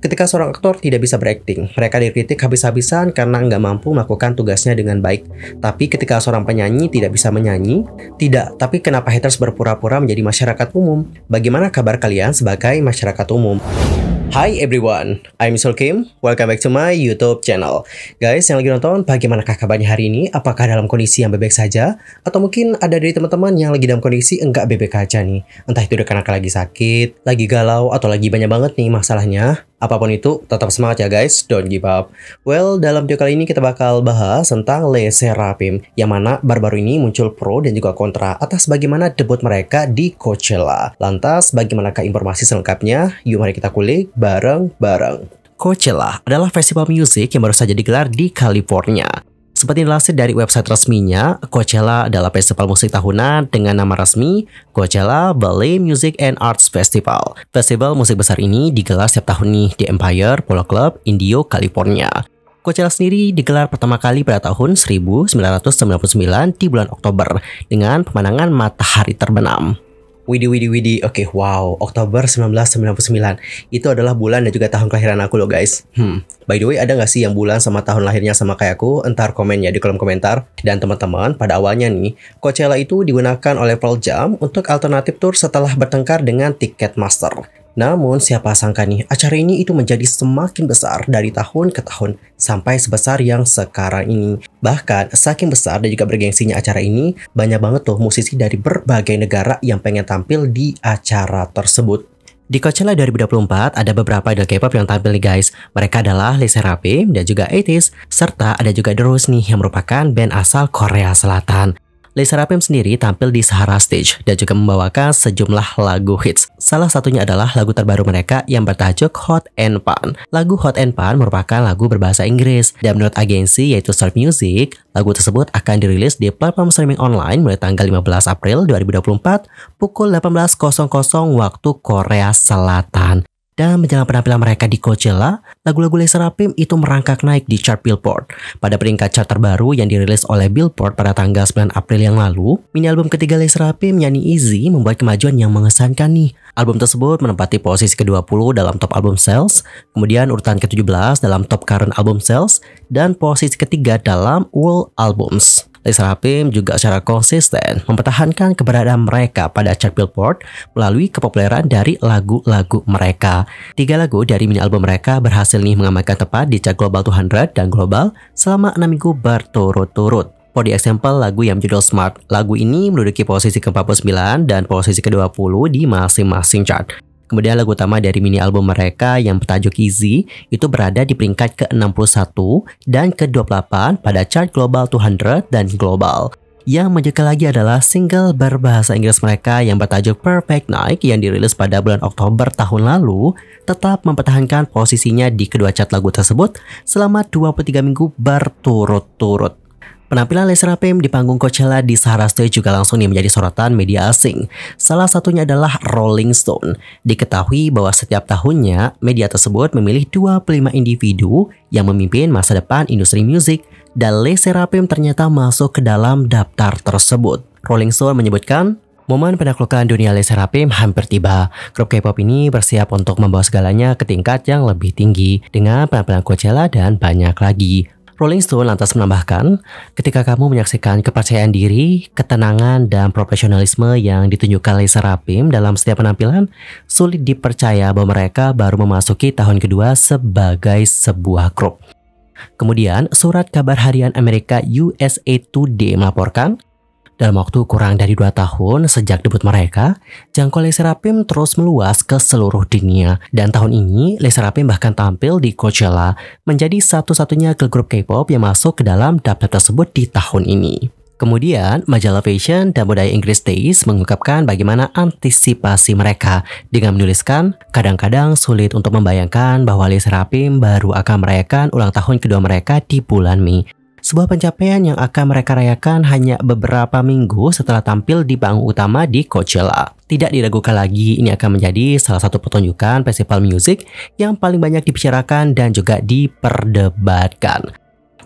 Ketika seorang aktor tidak bisa berakting, mereka dikritik habis-habisan karena nggak mampu melakukan tugasnya dengan baik. Tapi ketika seorang penyanyi tidak bisa menyanyi, tidak, tapi kenapa haters berpura-pura menjadi masyarakat umum? Bagaimana kabar kalian sebagai masyarakat umum? Hi everyone, I'm Misul Kim. Welcome back to my YouTube channel. Guys, yang lagi nonton, bagaimanakah kabarnya hari ini? Apakah dalam kondisi yang baik saja? Atau mungkin ada dari teman-teman yang lagi dalam kondisi enggak baik aja nih? Entah itu karena lagi sakit, lagi galau, atau lagi banyak banget nih masalahnya. Apapun itu, tetap semangat ya guys, don't give up. Well, dalam video kali ini kita bakal bahas tentang Les Sserafim, yang mana baru-baru ini muncul pro dan juga kontra atas bagaimana debut mereka di Coachella. Lantas, bagaimanakah informasi selengkapnya? Yuk mari kita kulik bareng-bareng. Coachella adalah festival musik yang baru saja digelar di California. Seperti dilansir dari website resminya, Coachella adalah festival musik tahunan dengan nama resmi Coachella Valley Music and Arts Festival. Festival musik besar ini digelar setiap tahun nih di Empire Polo Club, Indio, California. Coachella sendiri digelar pertama kali pada tahun 1999 di bulan Oktober dengan pemandangan matahari terbenam. Widih. Oke, wow. Oktober 1999. Itu adalah bulan dan juga tahun kelahiran aku loh guys. By the way, ada nggak sih yang bulan sama tahun lahirnya sama kayak aku? Entar komen ya di kolom komentar. Dan teman-teman, pada awalnya nih, Coachella itu digunakan oleh Pearl Jam untuk alternatif tour setelah bertengkar dengan Ticketmaster. Namun, siapa sangka nih, acara ini itu menjadi semakin besar dari tahun ke tahun sampai sebesar yang sekarang ini. Bahkan, saking besar dan juga bergengsinya acara ini, banyak banget tuh musisi dari berbagai negara yang pengen tampil di acara tersebut. Di Coachella 2024, ada beberapa idol K-pop yang tampil nih guys. Mereka adalah Les Sserafim dan juga ATEEZ, serta ada juga The Rose nih yang merupakan band asal Korea Selatan. Les Sserafim sendiri tampil di Sahara Stage dan juga membawakan sejumlah lagu hits. Salah satunya adalah lagu terbaru mereka yang bertajuk Hot and Fun. Lagu Hot and Fun merupakan lagu berbahasa Inggris dan menurut agensi yaitu Start Music, lagu tersebut akan dirilis di platform streaming online mulai tanggal 15 April 2024 pukul 18.00 waktu Korea Selatan. Dan menjelang penampilan mereka di Coachella, lagu-lagu Les Sserafim itu merangkak naik di chart Billboard. Pada peringkat chart terbaru yang dirilis oleh Billboard pada tanggal 9 April yang lalu, mini album ketiga Les Sserafim yakni Easy membuat kemajuan yang mengesankan nih. Album tersebut menempati posisi ke-20 dalam top album sales, kemudian urutan ke-17 dalam top current album sales, dan posisi ketiga dalam world albums. Les Sserafim juga secara konsisten mempertahankan keberadaan mereka pada chart Billboard melalui kepopuleran dari lagu-lagu mereka. 3 lagu dari mini album mereka berhasil nih mengamankan tempat di chart Global 200 dan Global selama 6 minggu berturut-turut. For the example, lagu yang berjudul Smart. Lagu ini menduduki posisi ke-49 dan posisi ke-20 di masing-masing chart. Kemudian lagu utama dari mini album mereka yang bertajuk Easy itu berada di peringkat ke-61 dan ke-28 pada chart Global 200 dan Global. Yang menjadi lagi adalah single berbahasa Inggris mereka yang bertajuk Perfect Night yang dirilis pada bulan Oktober tahun lalu tetap mempertahankan posisinya di kedua chart lagu tersebut selama 23 minggu berturut-turut. Penampilan Les Sserafim di panggung Coachella di Sahara Stage juga langsung menjadi sorotan media asing. Salah satunya adalah Rolling Stone. Diketahui bahwa setiap tahunnya, media tersebut memilih 25 individu yang memimpin masa depan industri musik, dan Les Sserafim ternyata masuk ke dalam daftar tersebut. Rolling Stone menyebutkan, momen penaklukan dunia Les Sserafim hampir tiba. Grup K-pop ini bersiap untuk membawa segalanya ke tingkat yang lebih tinggi dengan penampilan Coachella dan banyak lagi. Rolling Stone lantas menambahkan, ketika kamu menyaksikan kepercayaan diri, ketenangan, dan profesionalisme yang ditunjukkan Les Sserafim dalam setiap penampilan, sulit dipercaya bahwa mereka baru memasuki tahun kedua sebagai sebuah grup. Kemudian, surat kabar harian Amerika USA Today melaporkan, dalam waktu kurang dari 2 tahun sejak debut mereka, jangkauan Les Sserafim terus meluas ke seluruh dunia. Dan tahun ini, Les Sserafim bahkan tampil di Coachella, menjadi satu-satunya grup K-pop yang masuk ke dalam daftar tersebut di tahun ini. Kemudian, majalah fashion dan budaya Inggris Taste mengungkapkan bagaimana antisipasi mereka dengan menuliskan, kadang-kadang sulit untuk membayangkan bahwa Les Sserafim baru akan merayakan ulang tahun kedua mereka di bulan Mei. Sebuah pencapaian yang akan mereka rayakan hanya beberapa minggu setelah tampil di panggung utama di Coachella. Tidak diragukan lagi, ini akan menjadi salah satu pertunjukan festival musik yang paling banyak dibicarakan dan juga diperdebatkan.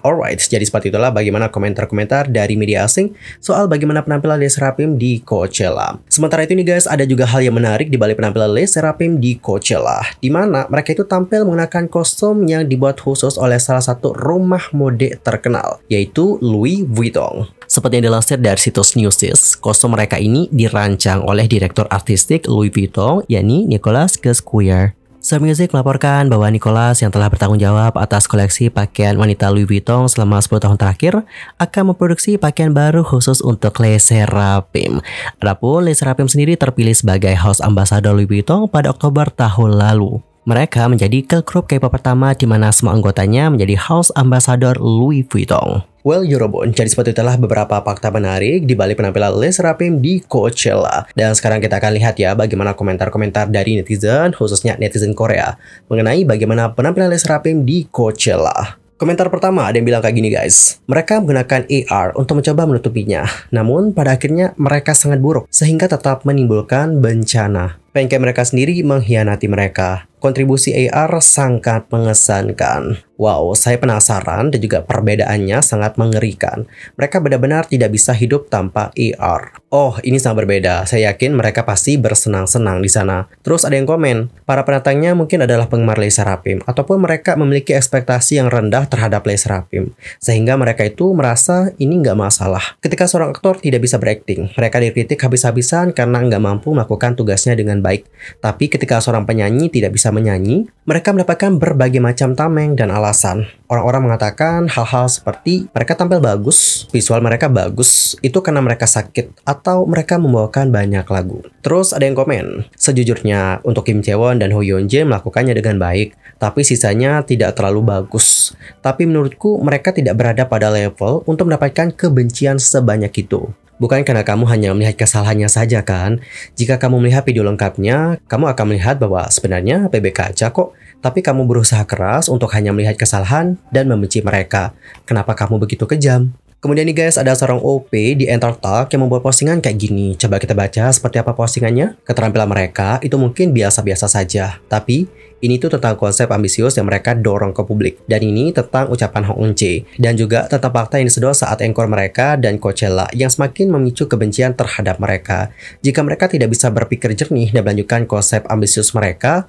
Alright, jadi seperti itulah bagaimana komentar-komentar dari media asing soal bagaimana penampilan Les Seraphim di Coachella. Sementara itu nih guys, ada juga hal yang menarik di balik penampilan Les Seraphim di Coachella, di mana mereka itu tampil menggunakan kostum yang dibuat khusus oleh salah satu rumah mode terkenal, yaitu Louis Vuitton. Seperti yang dilansir dari situs Newsys, kostum mereka ini dirancang oleh direktur artistik Louis Vuitton, yakni Nicolas Ghesquière. Star Music melaporkan bahwa Nicolas yang telah bertanggung jawab atas koleksi pakaian wanita Louis Vuitton selama 10 tahun terakhir akan memproduksi pakaian baru khusus untuk Les Seraphim. Adapun Les Seraphim sendiri terpilih sebagai house ambassador Louis Vuitton pada Oktober tahun lalu. Mereka menjadi girl group K-pop pertama di mana semua anggotanya menjadi house ambassador Louis Vuitton. Well, Eurobond, jadi seperti itulah beberapa fakta menarik di balik penampilan Les Seraphim di Coachella. Dan sekarang kita akan lihat ya bagaimana komentar-komentar dari netizen, khususnya netizen Korea, mengenai bagaimana penampilan Les Seraphim di Coachella. Komentar pertama ada yang bilang kayak gini guys, mereka menggunakan AR untuk mencoba menutupinya, namun pada akhirnya mereka sangat buruk sehingga tetap menimbulkan bencana. Fancam mereka sendiri mengkhianati mereka. Kontribusi AR sangat mengesankan. Wow, saya penasaran dan juga perbedaannya sangat mengerikan. Mereka benar-benar tidak bisa hidup tanpa AR. Oh, ini sangat berbeda. Saya yakin mereka pasti bersenang-senang di sana. Terus ada yang komen, para penantangnya mungkin adalah penggemar Les Seraphim, ataupun mereka memiliki ekspektasi yang rendah terhadap Les Seraphim, sehingga mereka itu merasa ini nggak masalah. Ketika seorang aktor tidak bisa berakting, mereka dikritik habis-habisan karena nggak mampu melakukan tugasnya dengan baik. Tapi ketika seorang penyanyi tidak bisa menyanyi, mereka mendapatkan berbagai macam tameng dan alasan. Orang-orang mengatakan hal-hal seperti mereka tampil bagus, visual mereka bagus, itu karena mereka sakit, atau mereka membawakan banyak lagu. Terus ada yang komen, sejujurnya untuk Kim Chae-won dan Ho Yeon-jae melakukannya dengan baik, tapi sisanya tidak terlalu bagus. Tapi menurutku mereka tidak berada pada level untuk mendapatkan kebencian sebanyak itu. Bukan karena kamu hanya melihat kesalahannya saja kan? Jika kamu melihat video lengkapnya, kamu akan melihat bahwa sebenarnya PBK aja kok. Tapi kamu berusaha keras untuk hanya melihat kesalahan dan membenci mereka. Kenapa kamu begitu kejam? Kemudian nih guys, ada seorang OP di Enter Talk yang membuat postingan kayak gini. Coba kita baca seperti apa postingannya. Keterampilan mereka itu mungkin biasa-biasa saja. Tapi ini tuh tentang konsep ambisius yang mereka dorong ke publik. Dan ini tentang ucapan Hong Eun-chae. Dan juga tentang fakta yang disedot saat encore mereka dan Coachella yang semakin memicu kebencian terhadap mereka. Jika mereka tidak bisa berpikir jernih dan melanjutkan konsep ambisius mereka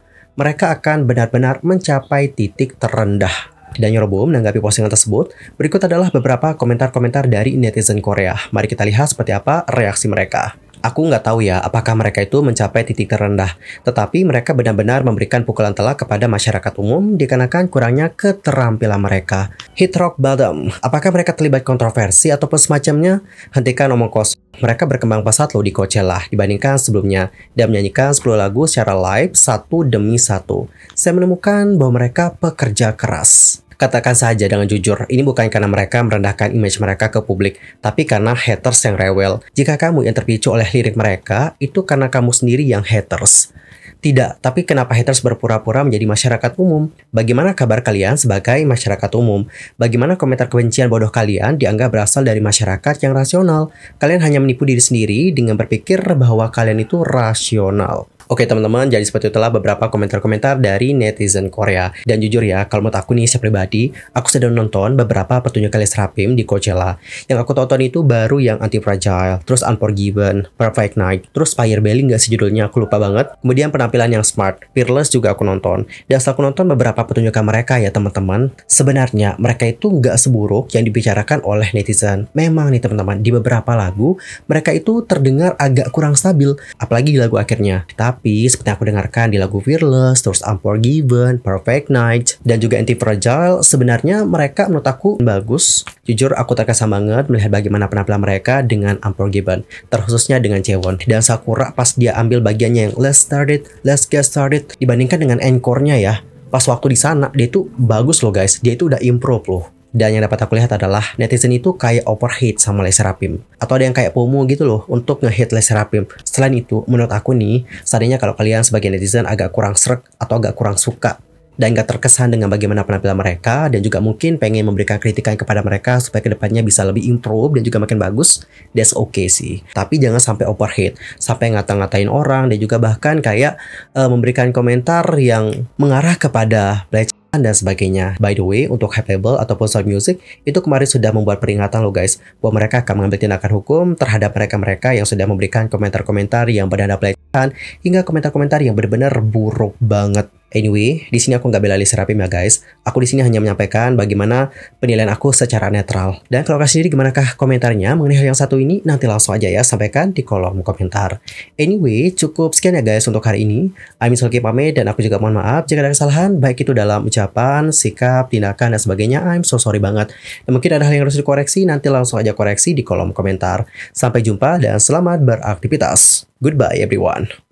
akan benar-benar mencapai titik terendah. Dan Eurobond menanggapi postingan tersebut, berikut adalah beberapa komentar-komentar dari netizen Korea. Mari kita lihat seperti apa reaksi mereka. Aku nggak tahu ya apakah mereka itu mencapai titik terendah, tetapi mereka benar-benar memberikan pukulan telak kepada masyarakat umum dikarenakan kurangnya keterampilan mereka. Hit rock bottom, apakah mereka terlibat kontroversi ataupun semacamnya? Hentikan omong kosong. Mereka berkembang pesat loh di Coachella dibandingkan sebelumnya dan menyanyikan 10 lagu secara live satu demi satu. Saya menemukan bahwa mereka pekerja keras. Katakan saja dengan jujur, ini bukan karena mereka merendahkan image mereka ke publik, tapi karena haters yang rewel. Jika kamu yang terpicu oleh lirik mereka, itu karena kamu sendiri yang haters. Tidak, tapi kenapa haters berpura-pura menjadi masyarakat umum? Bagaimana kabar kalian sebagai masyarakat umum? Bagaimana komentar kebencian bodoh kalian dianggap berasal dari masyarakat yang rasional? Kalian hanya menipu diri sendiri dengan berpikir bahwa kalian itu rasional. Oke teman-teman, jadi seperti itulah beberapa komentar-komentar dari netizen Korea. Dan jujur ya, kalau menurut aku nih, saya pribadi, aku sudah nonton beberapa pertunjukan Les Seraphim di Coachella. Yang aku tonton itu baru yang Anti-Fragile, terus Unforgiven, Perfect Night, terus Fire Belly nggak sih judulnya, aku lupa banget. Kemudian penampilan yang Smart, Fearless juga aku nonton. Dan setelah aku nonton beberapa pertunjukan mereka ya teman-teman, sebenarnya mereka itu nggak seburuk yang dibicarakan oleh netizen. Memang nih teman-teman, di beberapa lagu, mereka itu terdengar agak kurang stabil, apalagi di lagu akhirnya. Tapi seperti yang aku dengarkan di lagu Fearless, terus Unforgiven, Perfect Night, dan juga Anti-Fragile, sebenarnya mereka menurut aku bagus. Jujur aku terkesan banget melihat bagaimana penampilan mereka dengan Unforgiven, terkhususnya dengan Chaewon dan Sakura pas dia ambil bagiannya yang Let's Get Started dibandingkan dengan encore-nya ya. Pas waktu di sana dia itu bagus loh guys, dia itu udah improve loh. Dan yang dapat aku lihat adalah netizen itu kayak overhate sama Les Seraphim. Atau ada yang kayak FOMO gitu loh untuk nge-hate Les Seraphim. Selain itu, menurut aku nih, seandainya kalau kalian sebagai netizen agak kurang srek atau agak kurang suka dan gak terkesan dengan bagaimana penampilan mereka dan juga mungkin pengen memberikan kritikan kepada mereka supaya kedepannya bisa lebih improve dan juga makin bagus, that's okay sih. Tapi jangan sampai overhate, sampai ngata-ngatain orang dan juga bahkan kayak memberikan komentar yang mengarah kepada pelecehan tindakan dan sebagainya. By the way, untuk Hype Label ataupun Sound Music itu kemarin sudah membuat peringatan loh guys, bahwa mereka akan mengambil tindakan hukum terhadap mereka-mereka yang sudah memberikan komentar-komentar yang bernada pelecehan hingga komentar-komentar yang benar-benar buruk banget. Anyway, di sini aku nggak bela Lesti Rapim ya guys. Aku di sini hanya menyampaikan bagaimana penilaian aku secara netral. Dan kalau kalian sendiri gimanakah komentarnya mengenai hal yang satu ini? Nanti langsung aja ya sampaikan di kolom komentar. Anyway, cukup sekian ya guys untuk hari ini. I'm Sulky pamit dan aku juga mohon maaf jika ada kesalahan, baik itu dalam ucapan, sikap, tindakan dan sebagainya. I'm so sorry banget. Dan mungkin ada hal yang harus dikoreksi, nanti langsung aja koreksi di kolom komentar. Sampai jumpa dan selamat beraktivitas. Goodbye everyone.